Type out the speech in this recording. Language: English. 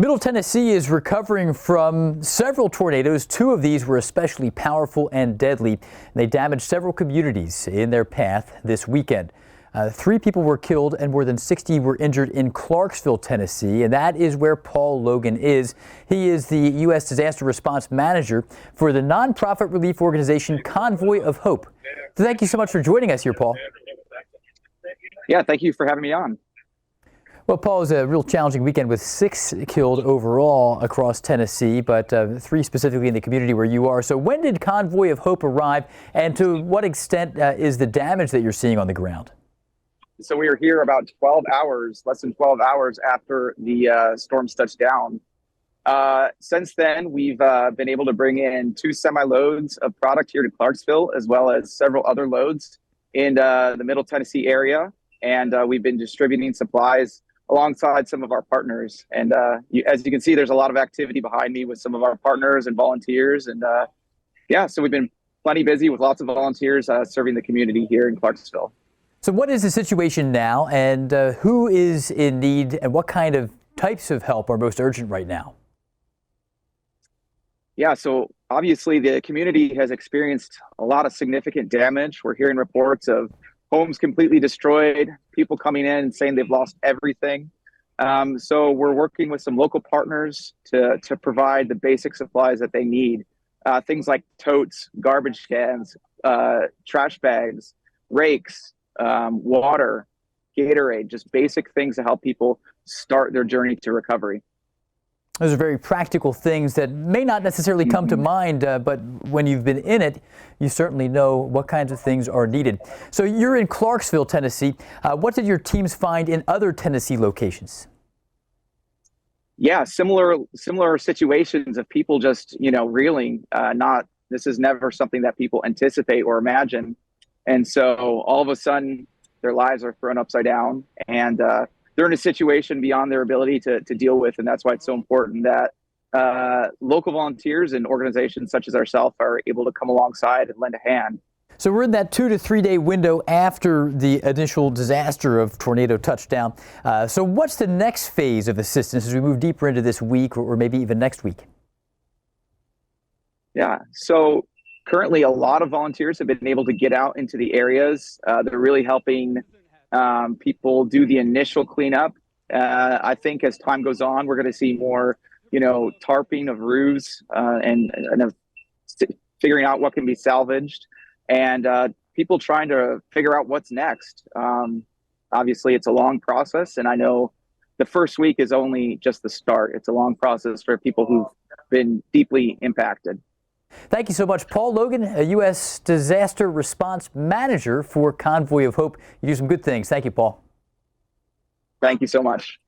Middle Tennessee is recovering from several tornadoes. Two of these were especially powerful and deadly. They damaged several communities in their path this weekend. 3 people were killed and more than 60 were injured in Clarksville, Tennessee, and that is where Paul Logan is. He is the U.S. Disaster Response Manager for the nonprofit relief organization Convoy of Hope. Thank you so much for joining us here, Paul. Yeah, thank you for having me on. Well, Paul, it was a real challenging weekend with 6 killed overall across Tennessee, but 3 specifically in the community where you are. So when did Convoy of Hope arrive, and to what extent is the damage that you're seeing on the ground? So we were here about 12 hours, less than 12 hours after the storms touched down. Since then, we've been able to bring in 2 semi-loads of product here to Clarksville, as well as several other loads in the Middle Tennessee area. And we've been distributing supplies alongside some of our partners. And as you can see, there's a lot of activity behind me with some of our partners and volunteers. And yeah, so we've been plenty busy with lots of volunteers serving the community here in Clarksville. So what is the situation now, and who is in need, and what kind of types of help are most urgent right now? Yeah, so obviously the community has experienced a lot of significant damage. We're hearing reports of homes completely destroyed, people coming in and saying they've lost everything. So we're working with some local partners to provide the basic supplies that they need. Things like totes, garbage cans, trash bags, rakes, water, Gatorade, just basic things to help people start their journey to recovery. Those are very practical things that may not necessarily come to mind, but when you've been in it, you certainly know what kinds of things are needed. So you're in Clarksville, Tennessee. What did your teams find in other Tennessee locations? Yeah, similar situations of people just, reeling. This is never something that people anticipate or imagine. And so all of a sudden, their lives are thrown upside down, and they're in a situation beyond their ability to deal with. And that's why it's so important that local volunteers and organizations such as ourselves are able to come alongside and lend a hand. So we're in that 2 to 3 day window after the initial disaster of tornado touchdown. So what's the next phase of assistance as we move deeper into this week, or maybe even next week? Yeah, so currently a lot of volunteers have been able to get out into the areas. They're really helping people do the initial cleanup. I think as time goes on, we're going to see more, tarping of roofs and figuring out what can be salvaged, and people trying to figure out what's next. Obviously, it's a long process, and I know the first week is only just the start. It's a long process for people who've been deeply impacted. Thank you so much, Paul Logan, a U.S. Disaster Response Manager for Convoy of Hope. You do some good things. Thank you, Paul. Thank you so much.